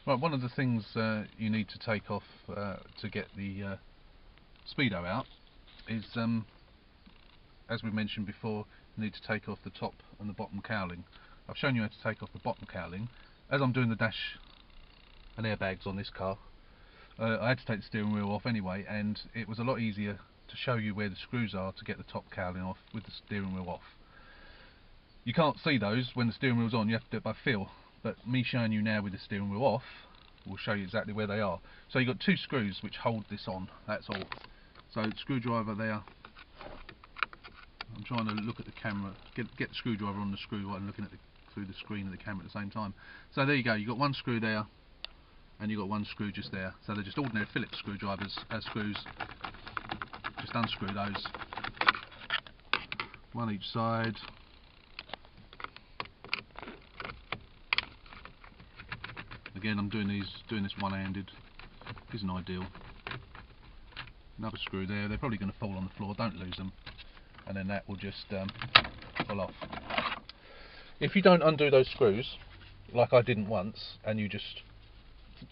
Right, one of the things you need to take off to get the Speedo out is, as we mentioned before, you need to take off the top and the bottom cowling. I've shown you how to take off the bottom cowling. As I'm doing the dash and airbags on this car, I had to take the steering wheel off anyway, and it was a lot easier to show you where the screws are to get the top cowling off with the steering wheel off. You can't see those when the steering wheel's on, you have to do it by feel, but me showing you now with the steering wheel off will show you exactly where they are. So you've got two screws which hold this on, that's all. So screwdriver there. I'm trying to look at the camera, get the screwdriver on the screw while I'm looking at through the screen of the camera at the same time. So there you go, you've got one screw there and you've got one screw just there. So they're just ordinary Phillips screwdrivers, screws. Just unscrew those, one each side. Again, I'm doing this one-handed. Isn't ideal. Another screw there. They're probably going to fall on the floor. Don't lose them, and then that will just fall off. If you don't undo those screws, like I didn't once, and you just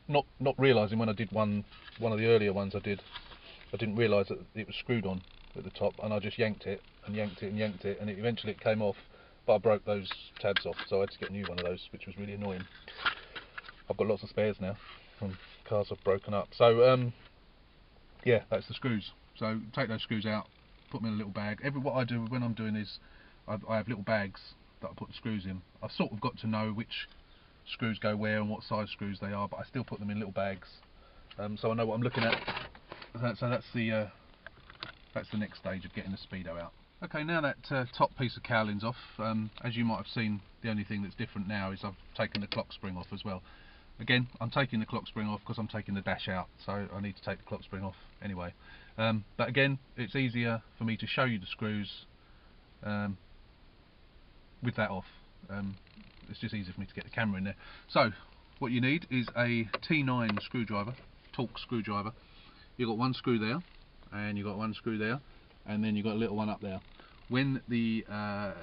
not realising when I did one of the earlier ones I didn't realise that it was screwed on at the top, and I just yanked it and yanked it and yanked it, and eventually it came off. But I broke those tabs off, so I had to get a new one of those, which was really annoying. I've got lots of spares now from cars I've broken up. So yeah, that's the screws. So take those screws out, put them in a little bag. What I do when I'm doing is I have little bags that I put the screws in. I've sort of got to know which screws go where and what size screws they are, but I still put them in little bags, so I know what I'm looking at. So that's the next stage of getting the Speedo out. Okay, now that top piece of cowling's off, as you might have seen, the only thing that's different now is I've taken the clock spring off as well. Again, I'm taking the clock spring off because I'm taking the dash out, so I need to take the clock spring off anyway. But again, it's easier for me to show you the screws with that off. It's just easier for me to get the camera in there. So, what you need is a T9 screwdriver, Torx screwdriver. You've got one screw there, and you've got one screw there, and then you've got a little one up there. When the I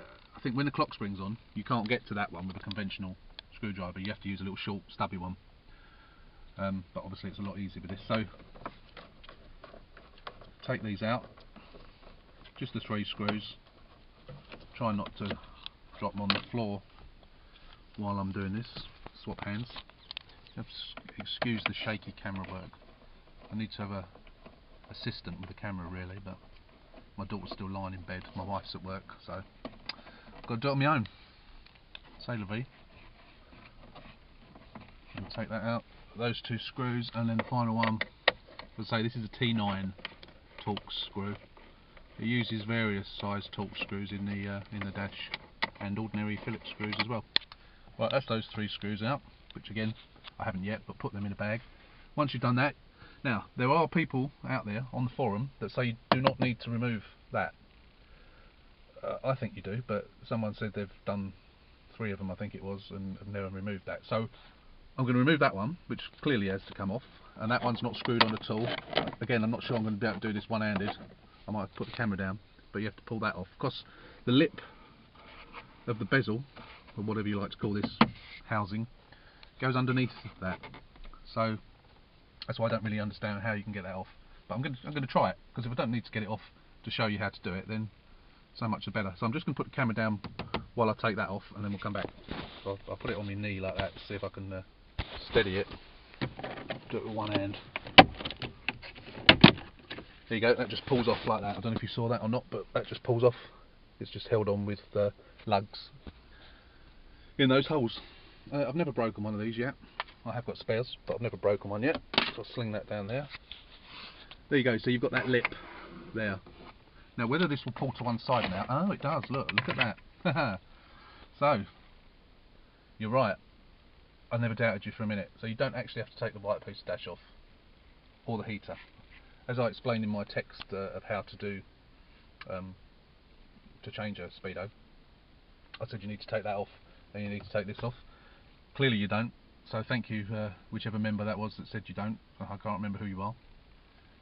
think when the clock spring's on, you can't get to that one with a conventional screwdriver. You have to use a little short, stubby one. But obviously it's a lot easier with this. So take these out, just the 3 screws. Try not to drop them on the floor while I'm doing this. Swap hands. Excuse the shaky camera work. I need to have a assistant with the camera really, but my daughter's still lying in bed. My wife's at work, so I've got to do it on my own. C'est la vie. I'll take that out, those 2 screws, and then the final one. As I say, this is a T9 Torx screw. It uses various size Torx screws in the dash, and ordinary Phillips screws as well. Right, that's those 3 screws out, which again I haven't yet, but put them in a bag. Once you've done that, now there are people out there on the forum that say you do not need to remove that. I think you do, but someone said they've done 3 of them, I think it was, and have never removed that. So I'm going to remove that one, which clearly has to come off, and that one's not screwed on at all. Again, I'm not sure I'm going to be able to do this one-handed. I might have to put the camera down, but you have to pull that off, because the lip of the bezel, or whatever you like to call this housing, goes underneath that. So that's why I don't really understand how you can get that off. But I'm going to try it, because if I don't need to get it off to show you how to do it, then so much the better. So I'm just going to put the camera down while I take that off, and then we'll come back. So I'll put it on my knee like that to see if I can steady it. Do it with one hand. There you go, that just pulls off like that. I don't know if you saw that or not, but that just pulls off. It's just held on with lugs in those holes. I've never broken one of these yet. I have got spares, but I've never broken one yet. So I'll sling that down there. There you go, so you've got that lip there. Now whether this will pull to one side now, oh it does, look at that. So, you're right, I never doubted you for a minute. So you don't actually have to take the white piece of dash off, or the heater. As I explained in my text of how to do, to change a Speedo, I said you need to take that off, and you need to take this off. Clearly you don't, so thank you, whichever member that was that said you don't. I can't remember who you are,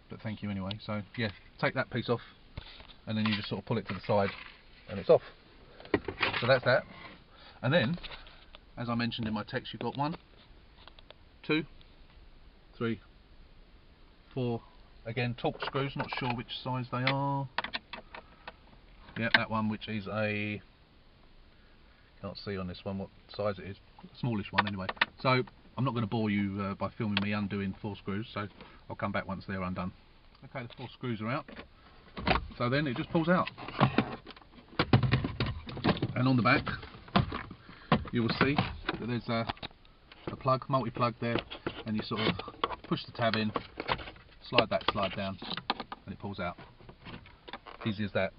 but thank you anyway. So yeah, take that piece off, and then you just sort of pull it to the side, and it's off. So that's that. And then, as I mentioned in my text, you've got 1, 2, 3, 4, again torque screws, not sure which size they are. Yep, that one, which is a, can't see on this one what size it is, a smallish one anyway. So I'm not going to bore you by filming me undoing 4 screws, so I'll come back once they're undone. Okay, the 4 screws are out, so then it just pulls out, and on the back you will see that there's a plug, multi-plug there, and you sort of push the tab in, slide that slide down, and it pulls out. Easy as that.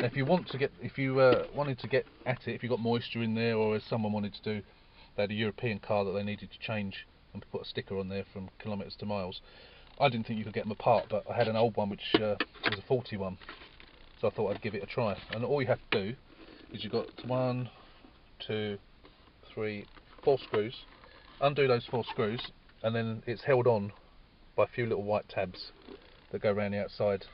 Now, if you wanted to get at it, if you got moisture in there, or as someone wanted to do, they had a European car that they needed to change and put a sticker on there from kilometres to miles. I didn't think you could get them apart, but I had an old one which was a 41, so I thought I'd give it a try. And all you have to do is you've got 1, 2, 3, 4 screws. Undo those 4 screws, and then it's held on by a few little white tabs that go around the outside.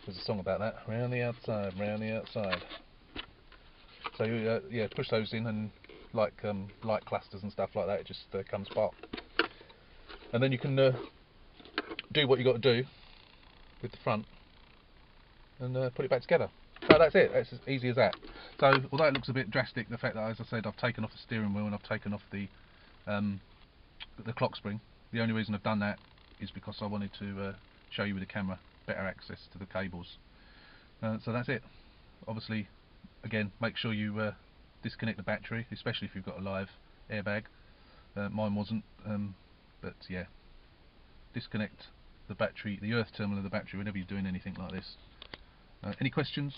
There's a song about that. Round the outside, round the outside. So you yeah, push those in, and like light clusters and stuff like that, it just comes apart. And then you can do what you got to do with the front and put it back together. So that's it. It's as easy as that. So although it looks a bit drastic, the fact that, as I said, I've taken off the steering wheel and I've taken off the clock spring. The only reason I've done that is because I wanted to show you with the camera better access to the cables. So that's it. Obviously, again, make sure you disconnect the battery, especially if you've got a live airbag. Mine wasn't, but yeah, disconnect the battery, the earth terminal of the battery, whenever you're doing anything like this. Any questions,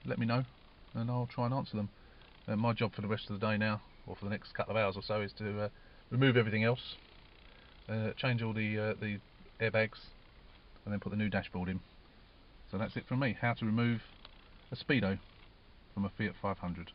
let me know and I'll try and answer them. My job for the rest of the day now, or for the next couple of hours or so, is to remove everything else, change all the airbags, and then put the new dashboard in. So that's it from me, how to remove a Speedo from a Fiat 500.